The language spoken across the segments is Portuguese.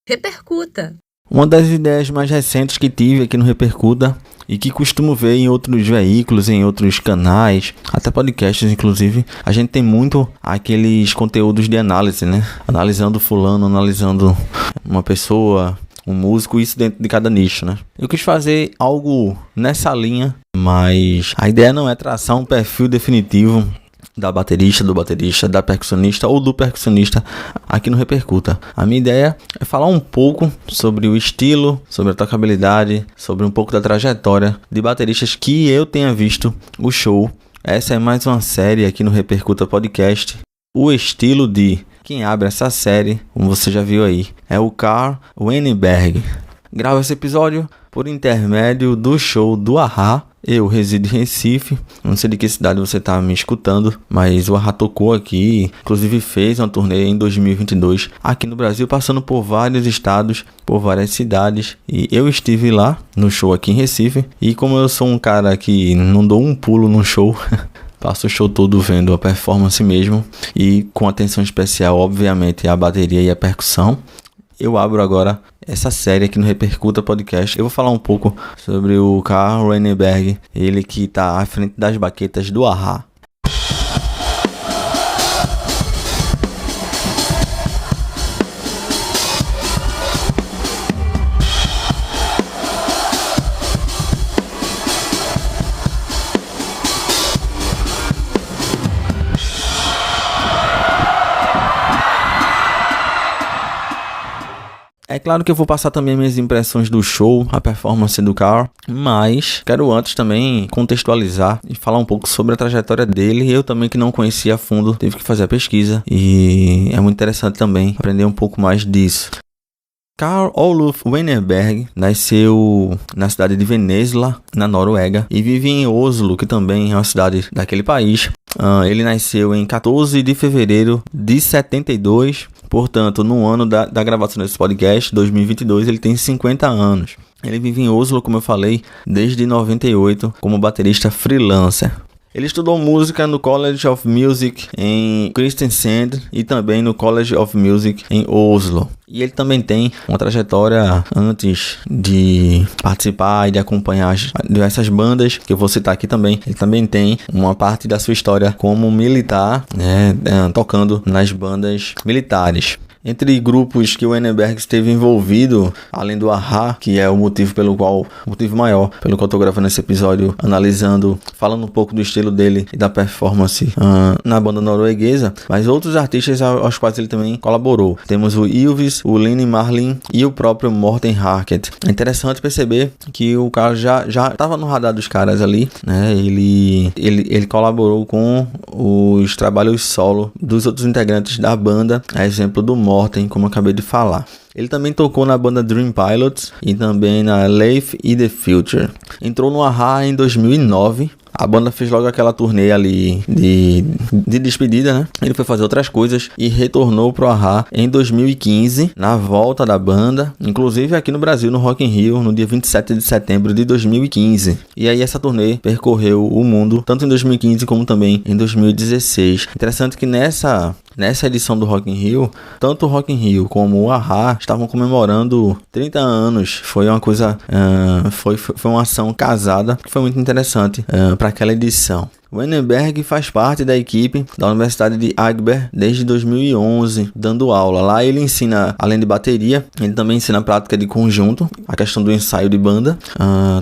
Repercuta! Uma das ideias mais recentes que tive aqui no Repercuta e que costumo ver em outros veículos, em outros canais, até podcasts inclusive, a gente tem muito aqueles conteúdos de análise, né? Analisando fulano, analisando uma pessoa, um músico, isso dentro de cada nicho, né? Eu quis fazer algo nessa linha, mas a ideia não é traçar um perfil definitivo da baterista, do baterista, da percussionista ou do percussionista aqui no Repercuta. A minha ideia é falar um pouco sobre o estilo, sobre a tocabilidade, sobre um pouco da trajetória de bateristas que eu tenha visto o show. Essa é mais uma série aqui no Repercuta Podcast. O estilo de quem abre essa série, como você já viu aí, é o Carl Wennberg. Gravo esse episódio por intermédio do show do A-ha. Eu resido em Recife, não sei de que cidade você está me escutando, mas o A-ha tocou aqui, inclusive fez uma turnê em 2022 aqui no Brasil, passando por vários estados, por várias cidades, e eu estive lá no show aqui em Recife, e como eu sou um cara que não dou um pulo no show, passo o show todo vendo a performance mesmo, e com atenção especial, obviamente, a bateria e a percussão. Eu abro agora essa série aqui no Repercuta Podcast. Eu vou falar um pouco sobre o Carl Wennberg, ele que está à frente das baquetas do A-ha. É claro que eu vou passar também minhas impressões do show, a performance do Carl, mas quero antes também contextualizar e falar um pouco sobre a trajetória dele. Eu também, que não conhecia a fundo, tive que fazer a pesquisa e é muito interessante também aprender um pouco mais disso. Carl Olof Wennberg nasceu na cidade de Venezia, na Noruega, e vive em Oslo, que também é uma cidade daquele país. Ele nasceu em 14 de fevereiro de 72, portanto, no ano da gravação desse podcast, 2022, ele tem 50 anos. Ele vive em Oslo, como eu falei, desde 98, como baterista freelancer. Ele estudou música no College of Music em Kristiansand e também no College of Music em Oslo. E ele também tem uma trajetória antes de participar e de acompanhar diversas bandas, que eu vou citar aqui também. Ele também tem uma parte da sua história como militar, né, tocando nas bandas militares. Entre grupos que o Wennberg esteve envolvido, além do A-ha, que é o motivo maior pelo qual eu estou gravando esse episódio, falando um pouco do estilo dele e da performance na banda norueguesa, mas outros artistas aos quais ele também colaborou. Temos o Ylvis, o Line Marlin e o próprio Morten Harket. É interessante perceber que o cara já estava no radar dos caras ali, né? Ele colaborou com os trabalhos solo dos outros integrantes da banda, a exemplo do Morten, como eu acabei de falar. Ele também tocou na banda Dream Pilots e também na Life in the Future. Entrou no A-ha em 2009. A banda fez logo aquela turnê ali de despedida, né? Ele foi fazer outras coisas e retornou pro A-ha em 2015, na volta da banda, inclusive aqui no Brasil, no Rock in Rio, no dia 27 de setembro de 2015. E aí essa turnê percorreu o mundo, tanto em 2015 como também em 2016. Interessante que nessa edição do Rock in Rio, tanto o Rock in Rio como o A-ha estavam comemorando 30 anos. Foi uma coisa, foi uma ação casada que foi muito interessante para aquela edição. O Wennberg faz parte da equipe da Universidade de Agder desde 2011, dando aula. Lá ele ensina, além de bateria, ele também ensina a prática de conjunto, a questão do ensaio de banda,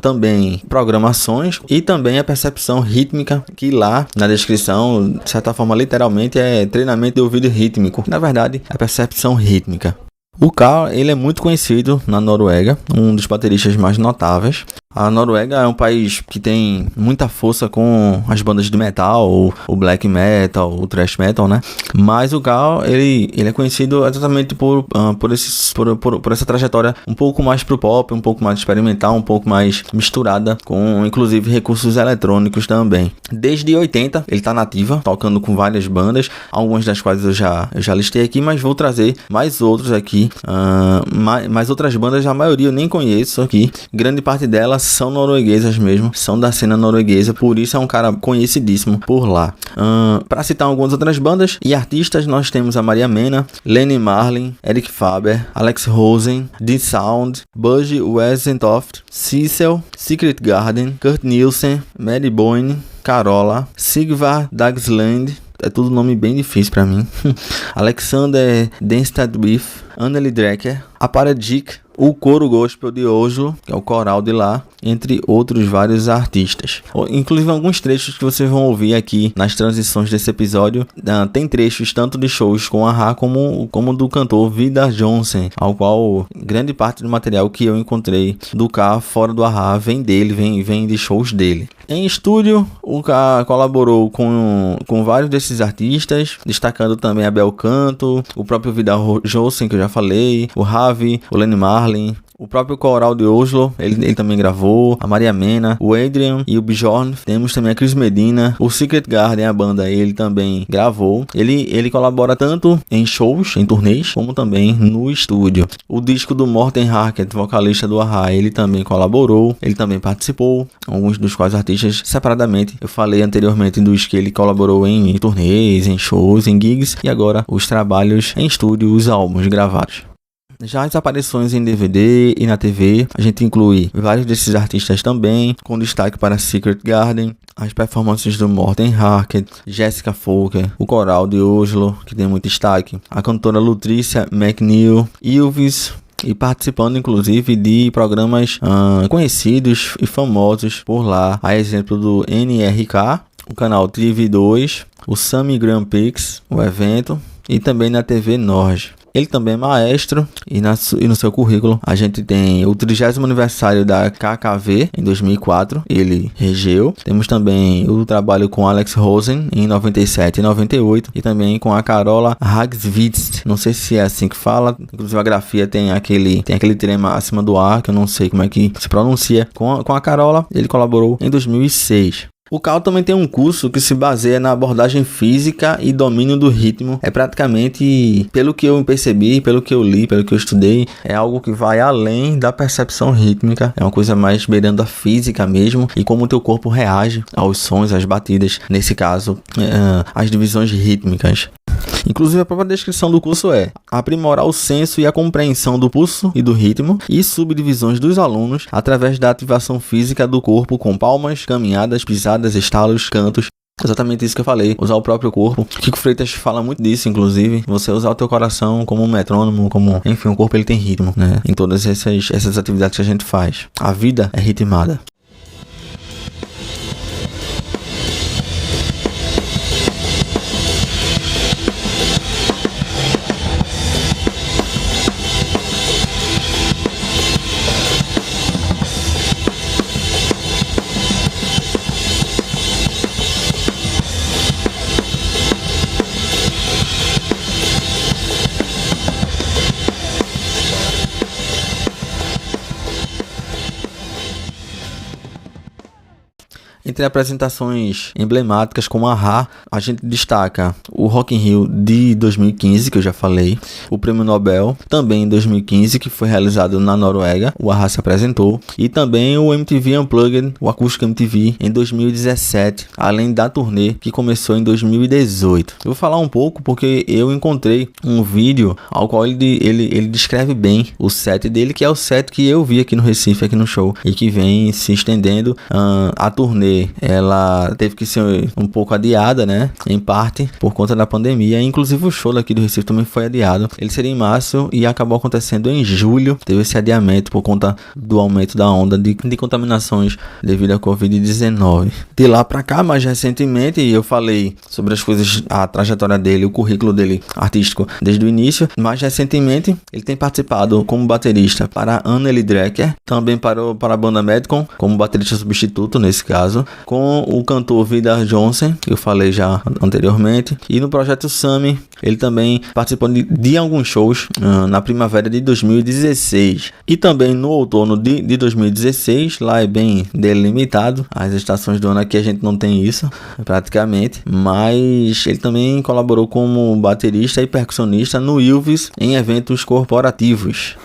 também programações e também a percepção rítmica, que lá na descrição, de certa forma, literalmente é treinamento de ouvido rítmico. Na verdade, é percepção rítmica. O Carl, ele é muito conhecido na Noruega, um dos bateristas mais notáveis. A Noruega é um país que tem muita força com as bandas de metal, o black metal, o thrash metal, né? Mas o Carl, ele é conhecido exatamente por essa trajetória um pouco mais pro pop, um pouco mais experimental, um pouco mais misturada com, inclusive, recursos eletrônicos também. Desde 80, ele tá na ativa, tocando com várias bandas, algumas das quais eu já listei aqui, mas vou trazer mais outros aqui. Mais outras bandas, a maioria eu nem conheço aqui. Grande parte delas são norueguesas mesmo, são da cena norueguesa, por isso é um cara conhecidíssimo por lá. Para citar algumas outras bandas e artistas, nós temos a Maria Mena, Lenny Marlin, Eric Faber, Alex Rosen, The Sound, Budgie Wesentoft, Cecil, Secret Garden, Kurt Nielsen, Maddie Boyne, Carola, Sigvard Dagsland, é tudo nome bem difícil pra mim, Alexander Denstadwith, Anneli Drecker, a Paradik, o coro gospel de Oslo, que é o coral de lá, entre outros vários artistas. Inclusive alguns trechos que vocês vão ouvir aqui nas transições desse episódio, tem trechos tanto de shows com a Ra como do cantor Vidar Johnson, ao qual grande parte do material que eu encontrei do K fora do Ra vem dele, vem de shows dele. Em estúdio, o K colaborou com vários desses artistas, destacando também a Bel Canto, o próprio Vidar Johnson, que eu já falei, o Ravi, o Lenny Marlin, o próprio coral de Oslo, ele também gravou, a Maria Mena, o Adrian e o Bjorn. Temos também a Chris Medina, o Secret Garden, a banda, ele também gravou. Ele colabora tanto em shows, em turnês, como também no estúdio. O disco do Morten Harket, vocalista do a-ha, ele também colaborou, ele também participou, alguns dos quais artistas separadamente. Eu falei anteriormente dos que ele colaborou em turnês, em shows, em gigs, e agora os trabalhos em estúdio, os álbuns gravados. Já as aparições em DVD e na TV, a gente inclui vários desses artistas também, com destaque para Secret Garden, as performances do Morten Harket, Jessica Folker, o coral de Oslo, que tem muito destaque, a cantora Lutricia McNeil, Ylvis, e participando inclusive de programas conhecidos e famosos por lá, a exemplo do NRK, o canal TV2, o Sami Grand Prix, o evento, e também na TV Norge. Ele também é maestro e no seu currículo a gente tem o 30º aniversário da KKV em 2004, ele regeu. Temos também o trabalho com Alex Rosen em 97 e 98 e também com a Carola Hagsvitz, não sei se é assim que fala, inclusive a grafia tem aquele trema acima do A, que eu não sei como é que se pronuncia. Com a Carola ele colaborou em 2006. O Cal também tem um curso que se baseia na abordagem física e domínio do ritmo. É praticamente, pelo que eu percebi, pelo que eu li, pelo que eu estudei, é algo que vai além da percepção rítmica. É uma coisa mais beirando a física mesmo e como o teu corpo reage aos sons, às batidas, nesse caso, as divisões rítmicas. Inclusive a própria descrição do curso é aprimorar o senso e a compreensão do pulso e do ritmo e subdivisões dos alunos através da ativação física do corpo com palmas, caminhadas, pisadas, estalos, cantos. Exatamente isso que eu falei, usar o próprio corpo. Kiko Freitas fala muito disso, inclusive, você usar o teu coração como um metrônomo, enfim, o corpo ele tem ritmo, né? Em todas essas atividades que a gente faz. A vida é ritmada. Entre apresentações emblemáticas como a Ra, a gente destaca o Rock in Rio de 2015, que eu já falei, o Prêmio Nobel, também em 2015, que foi realizado na Noruega, o a-ha se apresentou, e também o MTV Unplugged, o Acústico MTV, em 2017, além da turnê que começou em 2018. Eu vou falar um pouco porque eu encontrei um vídeo ao qual ele descreve bem o set dele, que é o set que eu vi aqui no Recife, aqui no show, e que vem se estendendo. A turnê ela teve que ser um pouco adiada, né? Em parte por conta da pandemia. Inclusive o show daqui do Recife também foi adiado. Ele seria em março e acabou acontecendo em julho. Teve esse adiamento por conta do aumento da onda de contaminações devido à Covid-19. De lá pra cá, mais recentemente, eu falei sobre as coisas, a trajetória dele, o currículo dele artístico desde o início. Mais recentemente, ele tem participado como baterista para Anneli Drecker, também para a banda Medcon, como baterista substituto nesse caso, com o cantor Vidar Johnson, que eu falei já anteriormente, e no projeto Sami ele também participou de alguns shows na primavera de 2016 e também no outono de 2016. Lá é bem delimitado, as estações do ano aqui a gente não tem isso praticamente, mas ele também colaborou como baterista e percussionista no Ylvis em eventos corporativos.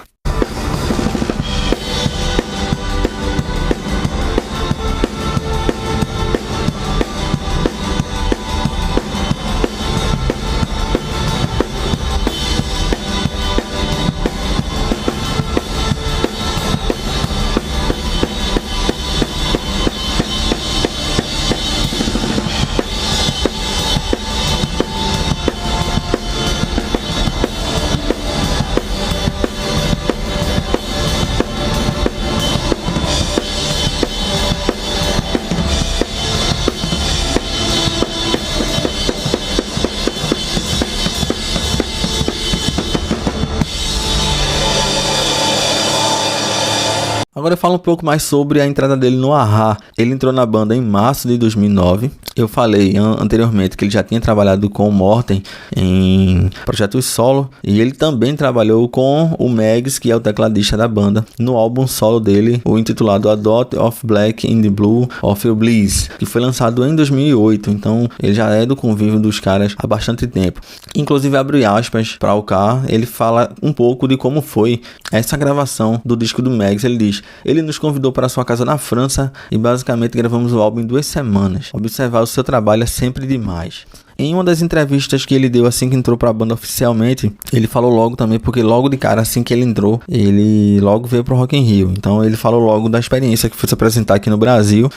Agora eu falo um pouco mais sobre a entrada dele no a-ha. Ele entrou na banda em março de 2009. Eu falei anteriormente que ele já tinha trabalhado com o Morten em projetos solo. E ele também trabalhou com o Megs, que é o tecladista da banda, no álbum solo dele, o intitulado A Dot of Black in the Blue of Your Bliss, que foi lançado em 2008. Então ele já é do convívio dos caras há bastante tempo. Inclusive, abre aspas para o Carl, ele fala um pouco de como foi essa gravação do disco do Megs. Ele diz: ele nos convidou para sua casa na França e basicamente gravamos o álbum em 2 semanas. Observar o seu trabalho é sempre demais. Em uma das entrevistas que ele deu assim que entrou para a banda oficialmente, ele falou logo também, porque logo de cara, assim que ele entrou, ele logo veio pro Rock in Rio. Então ele falou logo da experiência que foi se apresentar aqui no Brasil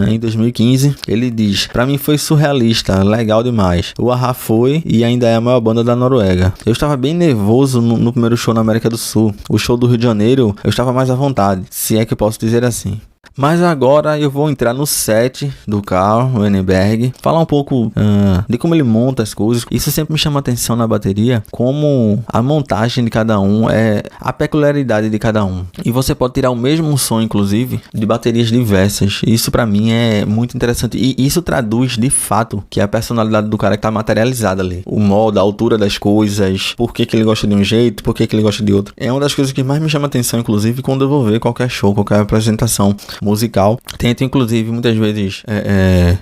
em 2015. Ele diz: pra mim foi surrealista, legal demais. O a-ha foi e ainda é a maior banda da Noruega. Eu estava bem nervoso no primeiro show na América do Sul. O show do Rio de Janeiro, eu estava mais à vontade, se é que eu posso dizer assim. Mas agora eu vou entrar no set do Carl Wennberg, falar um pouco de como ele monta as coisas. Isso sempre me chama atenção na bateria, como a montagem de cada um, é a peculiaridade de cada um. E você pode tirar o mesmo som, inclusive, de baterias diversas. Isso pra mim é muito interessante. E isso traduz, de fato, que é a personalidade do cara que tá materializada ali. O modo, a altura das coisas, por que ele gosta de um jeito, por que ele gosta de outro. É uma das coisas que mais me chama atenção, inclusive, quando eu vou ver qualquer show, qualquer apresentação musical. Tento, inclusive, muitas vezes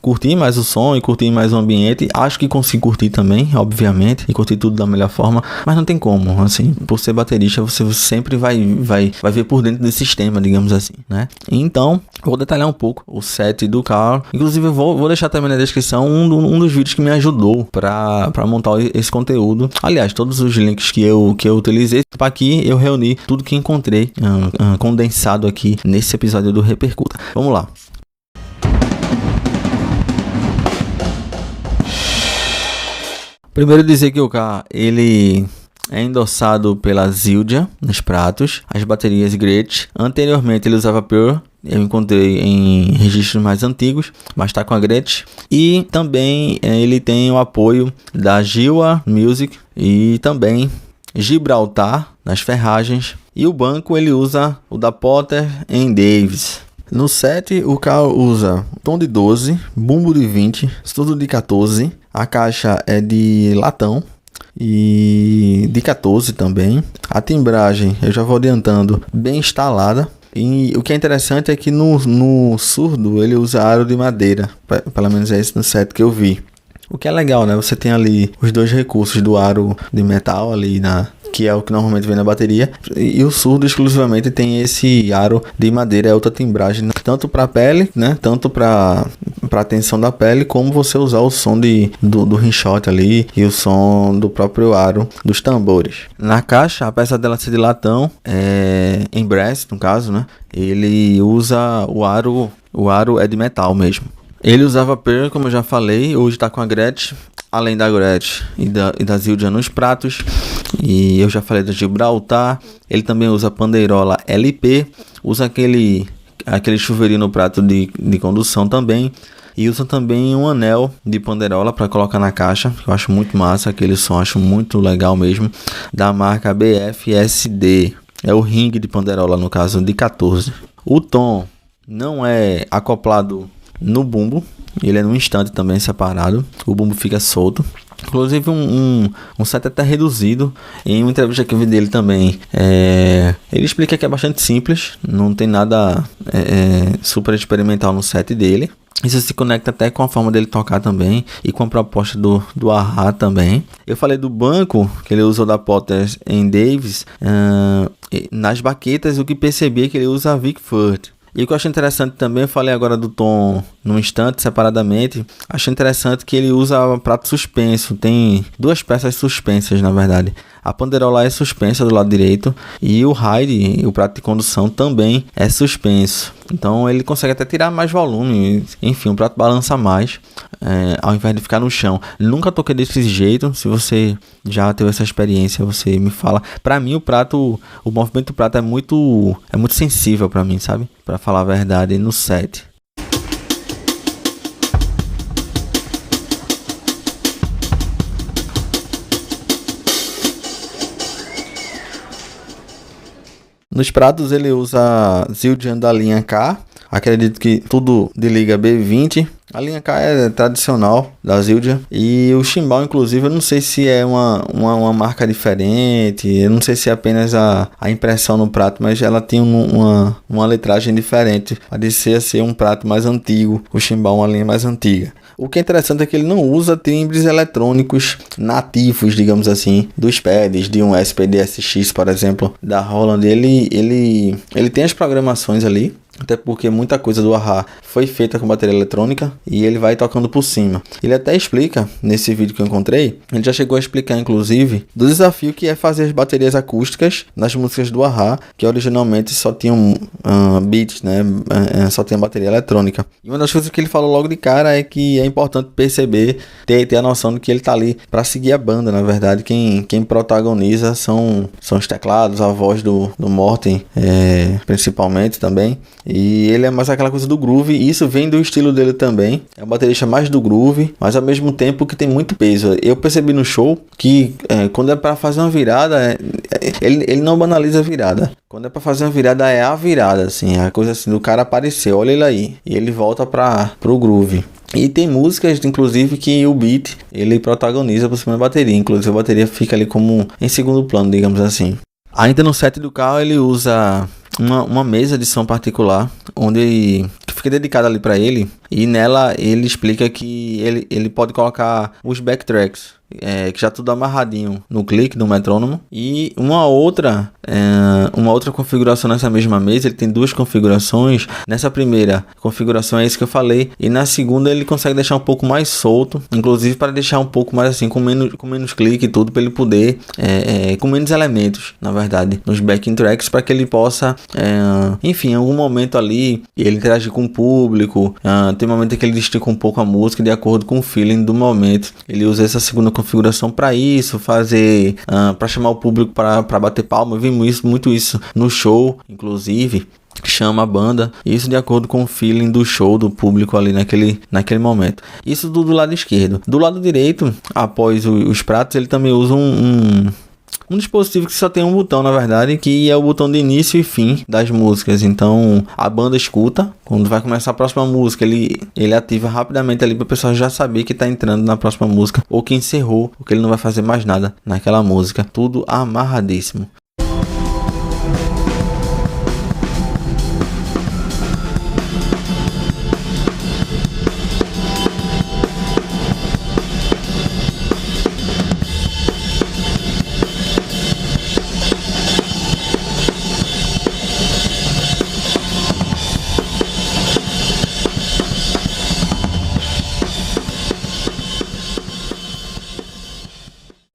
curtir mais o som e curtir mais o ambiente. Acho que consigo curtir também, obviamente, e curtir tudo da melhor forma, mas não tem como, assim, por ser baterista, você sempre vai ver por dentro desse sistema, digamos assim, né? Então, vou detalhar um pouco o set do Carl. Inclusive, eu vou deixar também na descrição um dos vídeos que me ajudou para montar esse conteúdo. Aliás, todos os links que eu utilizei, para aqui eu reuni tudo que encontrei condensado aqui nesse episódio do Repercuta. Vamos lá. Primeiro dizer que o Carl, ele é endossado pela Zildjian nos pratos, as baterias Gretsch. Anteriormente ele usava Pearl, eu encontrei em registros mais antigos, mas está com a Gretsch. E também ele tem o apoio da Gilwa Music e também Gibraltar nas ferragens. E o banco ele usa o da Potter Davis. No set, o Carl usa tom de 12, bumbo de 20, estudo de 14, a caixa é de latão e de 14 também. A timbragem, eu já vou adiantando, bem instalada. E o que é interessante é que no surdo ele usa aro de madeira, pelo menos é esse no set que eu vi. O que é legal, né? Você tem ali os dois recursos do aro de metal ali que é o que normalmente vem na bateria, e o surdo exclusivamente tem esse aro de madeira, é outra timbragem, tanto para pele, né, tanto para tensão da pele, como você usar o som do rinchote ali e o som do próprio aro dos tambores. Na caixa, a peça dela ser de latão, em brass, no caso, né, ele usa o aro é de metal mesmo. Ele usava Pearl, como eu já falei, hoje está com a Gretsch, além da Gretsch e da Zildjian nos pratos, e eu já falei da Gibraltar. Ele também usa Pandeirola LP, usa aquele chuveirinho no prato de condução também, e usa também um anel de Pandeirola para colocar na caixa, que eu acho muito massa, aquele som, acho muito legal mesmo, da marca BFSD, é o ringue de Pandeirola, no caso, de 14. O tom não é acoplado no bumbo, ele é num instante também separado, o bumbo fica solto. Inclusive um set até reduzido. Em uma entrevista que eu vi dele também, ele explica que é bastante simples, não tem nada super experimental no set dele. Isso se conecta até com a forma dele tocar também e com a proposta do a-ha também. Eu falei do banco que ele usou da Potter Davis. Nas baquetas, o que percebi é que ele usa a Vickford. E o que eu achei interessante também, eu falei agora do tom num instante, separadamente. Achei interessante que ele usa prato suspenso. Tem duas peças suspensas, na verdade. A Pandeirola é suspensa do lado direito e o Hyde, o prato de condução, também é suspenso. Então ele consegue até tirar mais volume. Enfim, o prato balança mais ao invés de ficar no chão. Nunca toquei desse jeito. Se você já teve essa experiência, você me fala. Pra mim o movimento do prato é muito sensível pra mim, sabe? Pra falar a verdade, no set. Nos pratos ele usa Zildjian da linha K. Acredito que tudo de liga B20. A linha K é tradicional da Zildjian. E o chimbal, inclusive, eu não sei se é uma marca diferente. Eu não sei se é apenas a impressão no prato, mas ela tem uma letragem diferente. Parecia ser um prato mais antigo. O chimbal uma linha mais antiga. O que é interessante é que ele não usa timbres eletrônicos nativos, digamos assim, dos pads, de um SPD-SX, por exemplo, da Roland. Ele tem as programações ali, até porque muita coisa do A-Ha foi feita com bateria eletrônica e ele vai tocando por cima. Ele até explica, nesse vídeo que eu encontrei, ele já chegou a explicar, inclusive, do desafio que é fazer as baterias acústicas nas músicas do A-Ha, que originalmente só tinham beats, né? Só tinha bateria eletrônica. E uma das coisas que ele falou logo de cara é que é importante perceber, ter a noção de que ele tá ali para seguir a banda. Na verdade, quem protagoniza são os teclados, a voz do Morten, principalmente também. E ele é mais aquela coisa do groove, e isso vem do estilo dele também. É um baterista mais do groove, mas ao mesmo tempo que tem muito peso. Eu percebi no show que quando é para fazer uma virada, ele não banaliza a virada. Quando é para fazer uma virada, é a virada, assim, a coisa assim do cara apareceu, olha ele aí. E ele volta pro groove. E tem músicas, inclusive, que o beat ele protagoniza por cima da bateria. Inclusive a bateria fica ali como em segundo plano, digamos assim. Ainda no set do carro ele usa uma mesa de som particular, onde fica dedicada ali para ele, e nela ele explica que ele pode colocar os backtracks, que já tudo amarradinho no clique do metrônomo, e uma outra configuração nessa mesma mesa. Ele tem duas configurações. Nessa primeira configuração é isso que eu falei, e na segunda ele consegue deixar um pouco mais solto, inclusive para deixar um pouco mais assim, com menos clique e tudo, para ele poder com menos elementos, na verdade, nos backing tracks, para que ele possa enfim, em algum momento ali ele interagir com o público. Tem um momento que ele estica um pouco a música de acordo com o feeling do momento. Ele usa essa segunda configuração para isso, fazer para chamar o público para bater palma. Eu vi muito isso no show, inclusive chama a banda, isso de acordo com o feeling do show, do público ali naquele momento. Isso do lado esquerdo. Do lado direito, após os pratos, ele também usa um dispositivo que só tem um botão, na verdade, que é o botão de início e fim das músicas. Então a banda escuta, quando vai começar a próxima música, ele ativa rapidamente ali para o pessoal já saber que está entrando na próxima música, ou que encerrou, porque ele não vai fazer mais nada naquela música. Tudo amarradíssimo.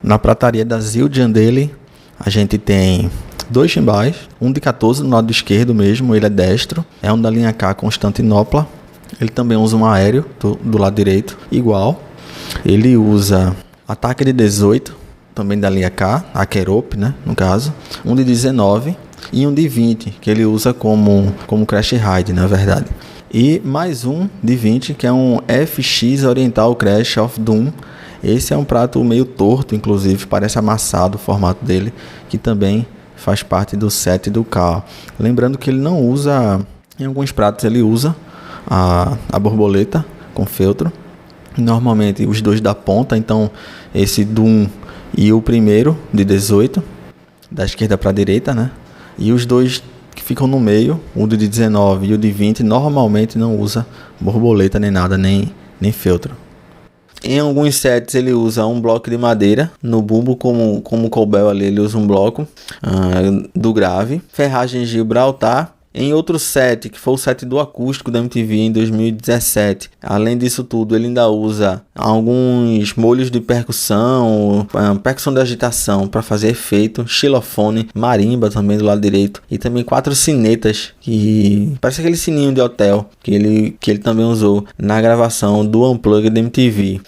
Na prataria da Zildjian dele, a gente tem dois chimbais, um de 14 no lado esquerdo mesmo, ele é destro, é um da linha K Constantinopla. Ele também usa um aéreo do lado direito, igual. Ele usa ataque de 18, também da linha K, a Kerope, né, no caso. Um de 19 e um de 20, que ele usa como Crash Ride, na verdade. E mais um de 20, que é um FX Oriental Crash of Doom. Esse é um prato meio torto, inclusive, parece amassado o formato dele, que também faz parte do set do carro. Lembrando que ele não usa, em alguns pratos ele usa a borboleta com feltro, normalmente os dois da ponta, então esse Doom e o primeiro de 18, da esquerda para a direita, né? E os dois que ficam no meio, o de 19 e o de 20, normalmente não usa borboleta nem nada, nem feltro. Em alguns sets ele usa um bloco de madeira no bumbo, como o Cobel ali, ele usa um bloco do grave, ferragem Gibraltar. Em outro set, que foi o set do acústico da MTV em 2017, além disso tudo, ele ainda usa alguns molhos de percussão, percussão de agitação para fazer efeito, xilofone, marimba também do lado direito, e também 4 sinetas, que parece aquele sininho de hotel que ele também usou na gravação do Unplugged da MTV.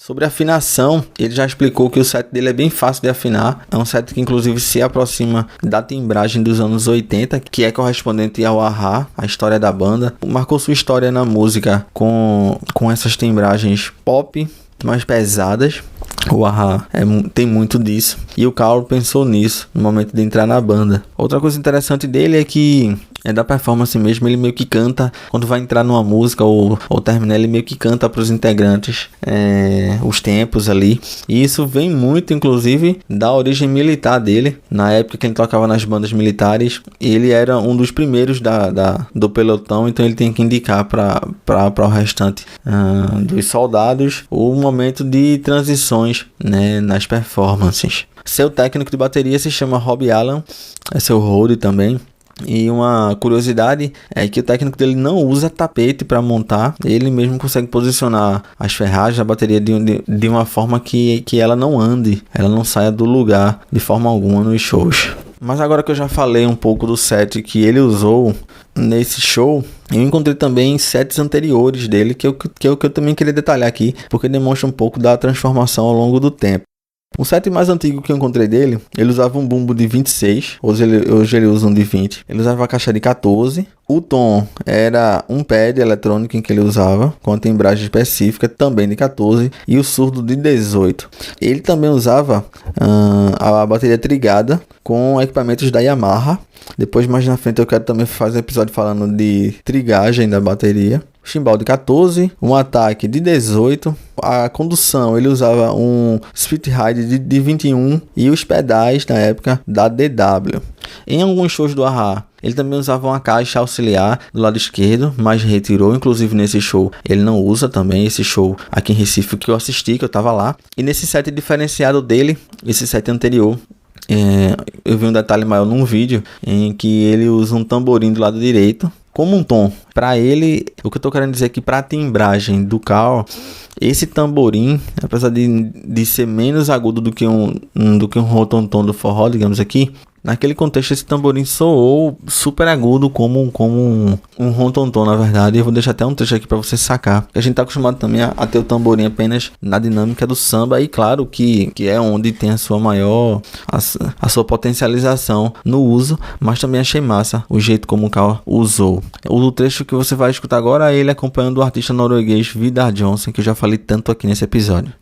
Sobre afinação, ele já explicou que o set dele é bem fácil de afinar. É um set que inclusive se aproxima da timbragem dos anos 80, que é correspondente ao a-ha, a história da banda. Marcou sua história na música com essas timbragens pop mais pesadas. O a-ha tem muito disso. E o Carl pensou nisso no momento de entrar na banda. Outra coisa interessante dele é que da performance mesmo, ele meio que canta quando vai entrar numa música ou terminar, ele meio que canta para os integrantes os tempos ali. E isso vem muito, inclusive, da origem militar dele. Na época que ele tocava nas bandas militares, ele era um dos primeiros do pelotão, então ele tem que indicar para o restante dos soldados o momento de transições, né, nas performances. Seu técnico de bateria se chama Rob Allen, é seu road também. E uma curiosidade é que o técnico dele não usa tapete para montar, ele mesmo consegue posicionar as ferragens da bateria de uma forma que ela não ande, ela não saia do lugar de forma alguma nos shows. Mas agora que eu já falei um pouco do set que ele usou nesse show, eu encontrei também sets anteriores dele que eu também queria detalhar aqui, porque demonstra um pouco da transformação ao longo do tempo. O set mais antigo que eu encontrei dele, ele usava um bumbo de 26, hoje ele usa um de 20. Ele usava a caixa de 14. O tom era um pad eletrônico em que ele usava, com a timbragem específica, também de 14. E o surdo de 18. Ele também usava a bateria trigada com equipamentos da Yamaha. Depois, mais na frente, eu quero também fazer um episódio falando de trigagem da bateria. Chimbal de 14, um ataque de 18, a condução ele usava um split ride de 21 e os pedais na época da DW. Em alguns shows do a-ha, ele também usava uma caixa auxiliar do lado esquerdo, mas retirou, inclusive nesse show ele não usa também, esse show aqui em Recife que eu assisti, que eu tava lá. E nesse set diferenciado dele, esse set anterior, eu vi um detalhe maior num vídeo em que ele usa um tamborim do lado direito como um tom. Para ele, o que eu tô querendo dizer é que para a timbragem do Carl, esse tamborim, apesar de ser menos agudo do que um rotontom do forró, digamos aqui, naquele contexto esse tamborim soou super agudo como um rontontom, na verdade. Eu vou deixar até um trecho aqui para você sacar. A gente tá acostumado também a ter o tamborim apenas na dinâmica do samba, e claro que é onde tem a sua maior, a sua potencialização no uso, mas também achei massa o jeito como o Carl usou. O trecho que você vai escutar agora é ele acompanhando o artista norueguês Vidar Johnson, que eu já falei tanto aqui nesse episódio.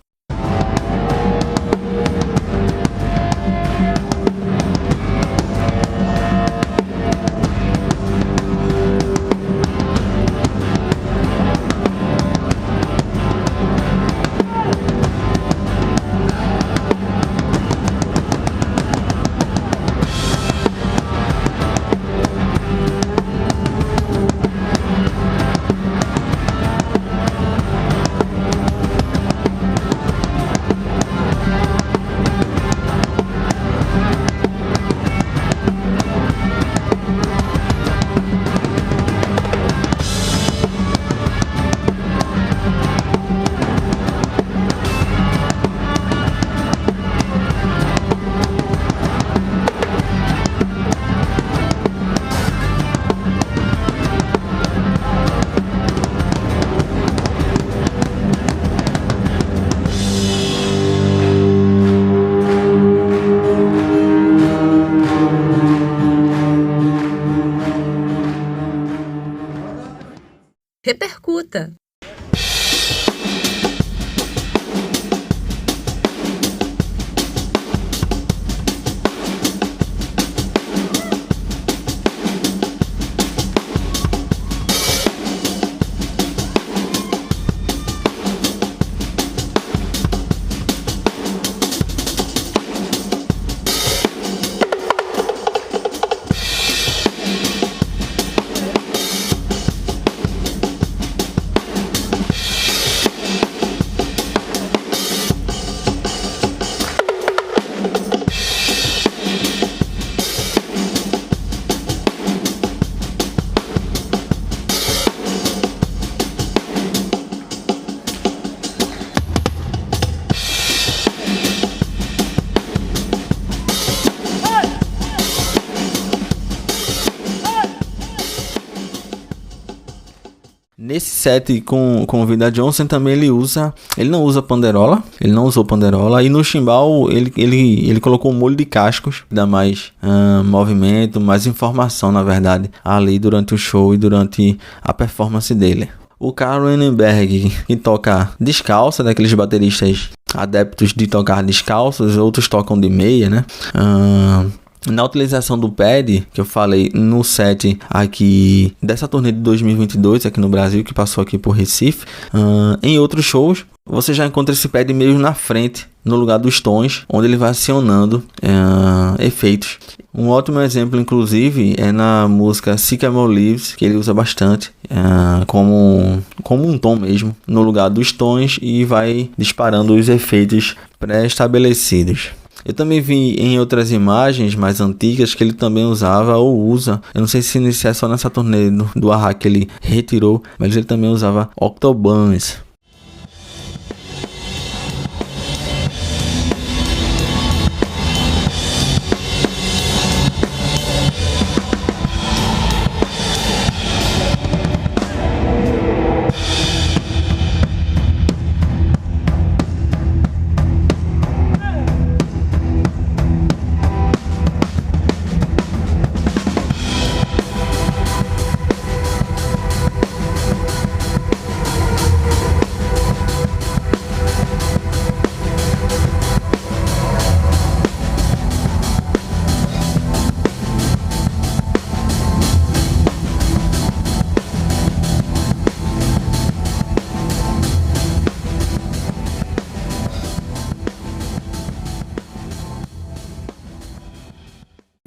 Nesse set com o Vida Johnson também ele não usa panderola, ele não usou panderola, e no chimbal ele colocou um molho de cascos, dá mais movimento, mais informação na verdade, ali durante o show e durante a performance dele. O Karl Wennenberg, que toca descalço, daqueles bateristas adeptos de tocar descalços, outros tocam de meia, né? Na utilização do pad, que eu falei no set aqui dessa turnê de 2022 aqui no Brasil, que passou aqui por Recife, em outros shows você já encontra esse pad meio na frente, no lugar dos tons, onde ele vai acionando efeitos. Um ótimo exemplo, inclusive, é na música Sycamore Leaves, que ele usa bastante como um tom mesmo, no lugar dos tons, e vai disparando os efeitos pré-estabelecidos. Eu também vi em outras imagens mais antigas que ele também usava ou usa. Eu não sei se é só nessa turnê do A-Ha que ele retirou, mas ele também usava octobands.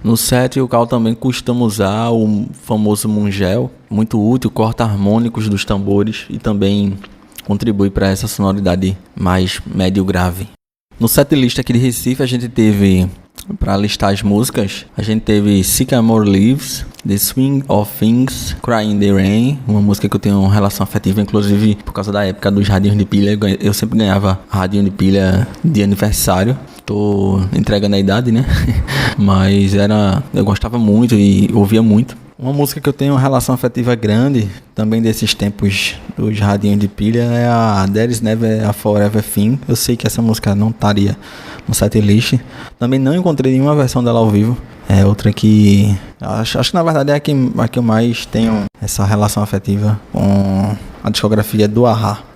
No set, o Karl também costuma usar o famoso mungel, muito útil, corta harmônicos dos tambores e também contribui para essa sonoridade mais médio-grave. No setlist aqui de Recife, a gente teve, para listar as músicas, a gente teve Sycamore Leaves, The Swing of Things, Cry in the Rain, uma música que eu tenho uma relação afetiva, inclusive por causa da época dos radinhos de pilha, eu sempre ganhava radinho de pilha de aniversário. Tô entregando a idade, né? Mas eu gostava muito e ouvia muito. Uma música que eu tenho uma relação afetiva grande, também desses tempos dos radinhos de pilha, é a There Is Never a Forever Thing. Eu sei que essa música não estaria no setlist. Também não encontrei nenhuma versão dela ao vivo. É outra que... Acho que na verdade é a que eu mais tenho essa relação afetiva com a discografia do A-Ha.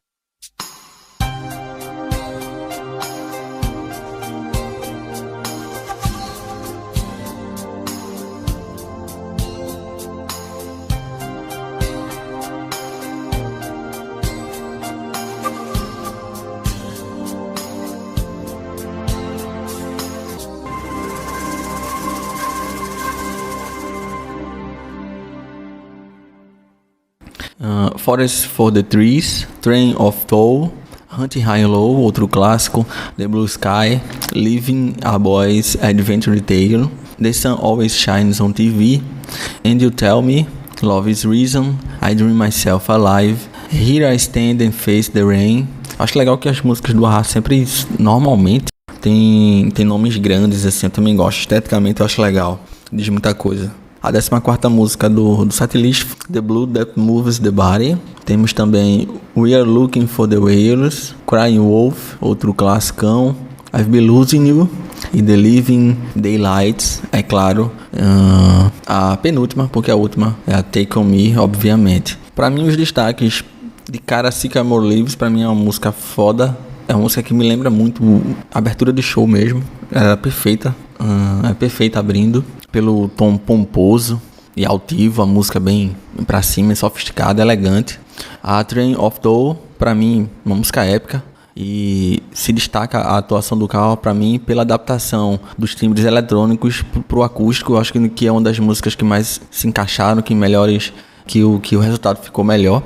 Forest for the Trees, Train of Thought, Hunting High and Low, outro clássico, The Blue Sky, Living a Boy's Adventure Tale, The Sun Always Shines on TV, And You Tell Me, Love is Reason, I Dream Myself Alive, Here I Stand and Face the Rain. Acho legal que as músicas do A-Ha sempre, normalmente, tem nomes grandes, assim, eu também gosto. Esteticamente eu acho legal, diz muita coisa. A 14ª música do setlist, The Blue That Moves the Body. Temos também We Are Looking for the Whales, Crying Wolf, outro classicão, I've Been Losing You e The Living Daylights, é claro. A penúltima, porque a última é a Take On Me, obviamente. Para mim, os destaques de cara, Sycamore Leaves, para mim é uma música foda. É uma música que me lembra muito a abertura de show mesmo. Ela é perfeita. É perfeita abrindo pelo tom pomposo e altivo, a música bem pra cima, sofisticada, elegante. A Train of Thought, pra mim, uma música épica, e se destaca a atuação do Karl pra mim pela adaptação dos timbres eletrônicos pro acústico. Eu acho que é uma das músicas que mais se encaixaram, que o resultado ficou melhor.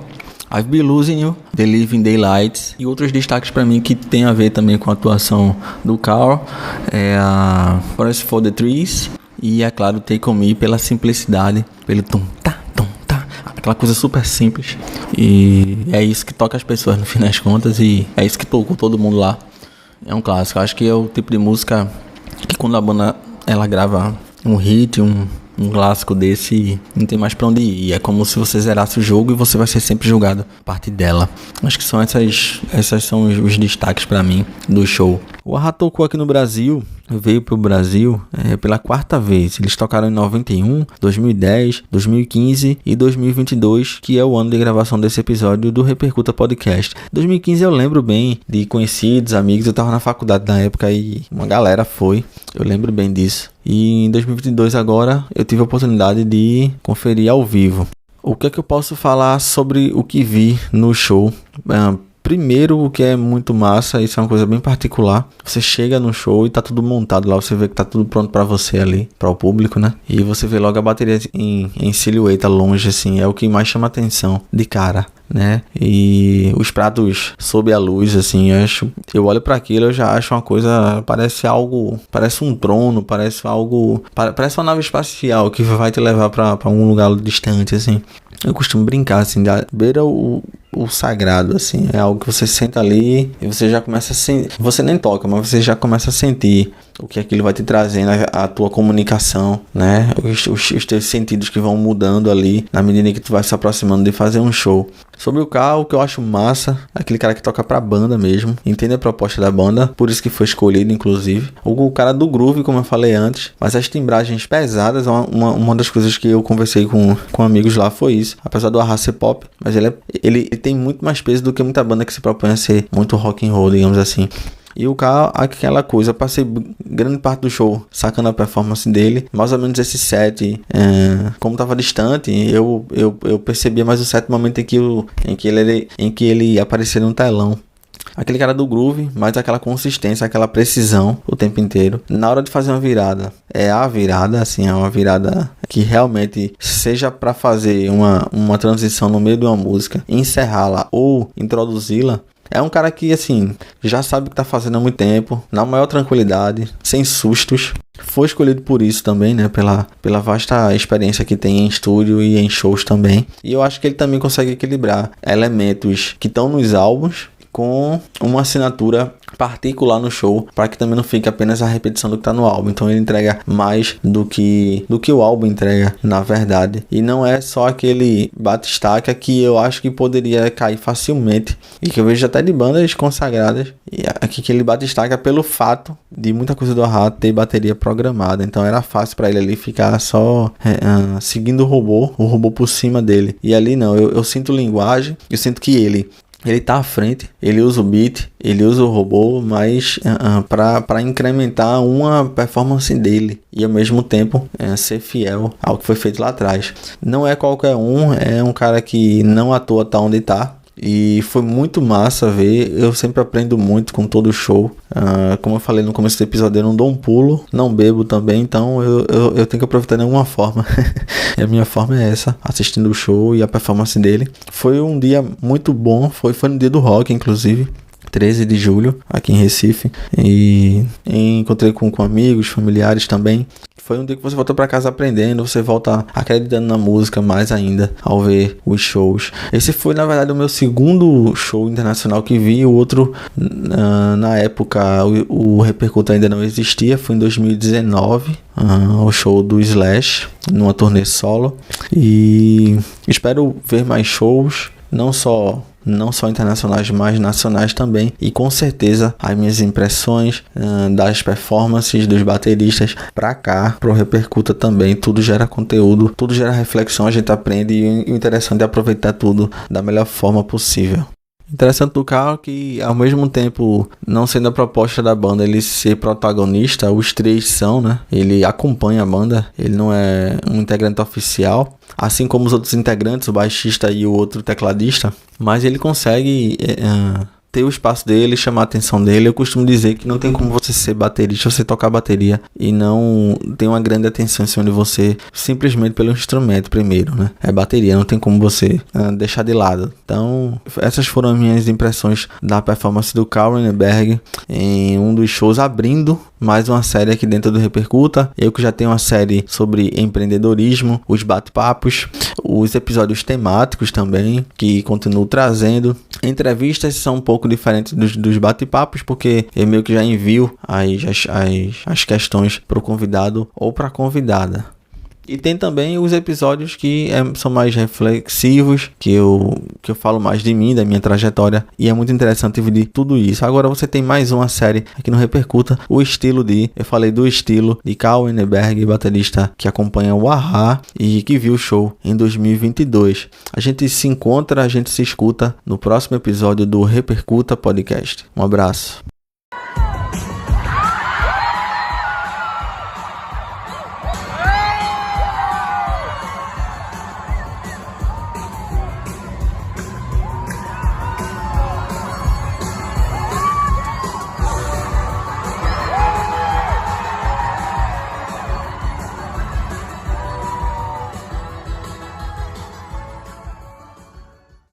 I've Been Losing You, The Living Daylights, e outros destaques pra mim que tem a ver também com a atuação do Karl é a Forest for the Trees e, é claro, Take On Me, pela simplicidade, pelo tom tá, aquela coisa super simples, e é isso que toca as pessoas no fim das contas, e é isso que tocou todo mundo lá. É um clássico, acho que é o tipo de música que quando a banda ela grava um hit, um Um clássico desse não tem mais pra onde ir. É como se você zerasse o jogo e você vai ser sempre julgado parte dela. Acho que são essas são os destaques pra mim do show. O Ahá tocou aqui no Brasil, veio pro Brasil pela 4ª vez. Eles tocaram em 91, 2010, 2015 e 2022, que é o ano de gravação desse episódio do Repercuta Podcast. 2015 eu lembro bem de conhecidos, amigos, eu tava na faculdade na época e uma galera foi, eu lembro bem disso. E em 2022 agora eu tive a oportunidade de conferir ao vivo. O que é que eu posso falar sobre o que vi no show? Primeiro, o que é muito massa, isso é uma coisa bem particular. Você chega no show e tá tudo montado lá, você vê que tá tudo pronto pra você ali, para o público, né? E você vê logo a bateria em silhueta longe, assim, é o que mais chama atenção de cara, né? E os pratos sob a luz, assim, eu olho para aquilo, eu já acho uma coisa, parece um trono, parece uma nave espacial que vai te levar para um lugar distante, assim. Eu costumo brincar, assim, beira o sagrado, assim, é algo que você senta ali e você já começa a sentir, você nem toca, mas você já começa a sentir o que aquilo vai te trazendo, a tua comunicação, né, os teus sentidos que vão mudando ali, na medida que tu vai se aproximando de fazer um show. Sobre o Carl, o que eu acho massa, é aquele cara que toca pra banda mesmo, entende a proposta da banda, por isso que foi escolhido, inclusive. O cara do groove, como eu falei antes, mas as timbragens pesadas, uma das coisas que eu conversei com amigos lá foi isso. Apesar do Ahá ser pop, mas ele tem muito mais peso do que muita banda que se propõe a ser muito rock and roll, digamos assim. E o Carl, aquela coisa, eu passei grande parte do show sacando a performance dele, mais ou menos esse set, como tava distante, eu percebia mais o certo momento em que ele aparecia no telão. Aquele cara do groove, mas aquela consistência, aquela precisão o tempo inteiro. Na hora de fazer uma virada, assim, é uma virada que realmente seja para fazer uma transição no meio de uma música, encerrá-la ou introduzi-la. É um cara que, assim, já sabe o que tá fazendo há muito tempo, na maior tranquilidade, sem sustos. Foi escolhido por isso também, né? Pela vasta experiência que tem em estúdio e em shows também. E eu acho que ele também consegue equilibrar elementos que estão nos álbuns com uma assinatura particular no show, para que também não fique apenas a repetição do que está no álbum. Então ele entrega mais do que o álbum entrega, na verdade. E não é só aquele bate-estaca que eu acho que poderia cair facilmente, e que eu vejo até de bandas consagradas, e aqui que ele bate-estaca pelo fato de muita coisa do Ahá ter bateria programada. Então era fácil para ele ali ficar só seguindo o robô por cima dele. E ali não, eu sinto linguagem, eu sinto que ele tá à frente, ele usa o beat, ele usa o robô, mas para incrementar uma performance dele e ao mesmo tempo ser fiel ao que foi feito lá atrás. Não é qualquer um, é um cara que não à toa tá onde tá. E foi muito massa ver. Eu sempre aprendo muito com todo show. Como eu falei no começo do episódio, eu não dou um pulo, não bebo também, então eu tenho que aproveitar de alguma forma. E a minha forma é essa, assistindo o show e a performance dele. Foi um dia muito bom, foi no dia do rock, inclusive, 13 de julho, aqui em Recife. E encontrei com amigos, familiares também. Foi um dia que você volta para casa aprendendo, você volta acreditando na música mais ainda ao ver os shows. Esse foi, na verdade, o meu segundo show internacional que vi. O outro, na época, o Repercuta ainda não existia. Foi em 2019, o show do Slash, numa turnê solo. E espero ver mais shows, não só internacionais, mas nacionais também. E com certeza as minhas impressões das performances dos bateristas pra cá, pro Repercuta também. Tudo gera conteúdo, tudo gera reflexão, a gente aprende, e o interessante é aproveitar tudo da melhor forma possível. Interessante do Carl que, ao mesmo tempo, não sendo a proposta da banda ele ser protagonista, os três são, né? Ele acompanha a banda, ele não é um integrante oficial, assim como os outros integrantes, o baixista e o outro tecladista, mas ele consegue ter o espaço dele, chamar a atenção dele. Eu costumo dizer que não tem como você ser baterista, você tocar bateria e não ter uma grande atenção em cima de você, simplesmente pelo instrumento primeiro, né? É bateria, não tem como você deixar de lado. Então, essas foram as minhas impressões da performance do Carl Reneberg em um dos shows, abrindo mais uma série aqui dentro do Repercuta. Eu que já tenho uma série sobre empreendedorismo, os bate-papos, os episódios temáticos também, que continuo trazendo. Entrevistas são um pouco diferentes dos bate-papos, porque eu meio que já envio as questões para o convidado ou para a convidada. E tem também os episódios que são mais reflexivos, que eu falo mais de mim, da minha trajetória, e é muito interessante dividir tudo isso. Agora você tem mais uma série aqui no Repercuta, eu falei do estilo de Karl Weinberg, baterista que acompanha o A-Ha e que viu o show em 2022. A gente se encontra, a gente se escuta no próximo episódio do Repercuta Podcast. Um abraço.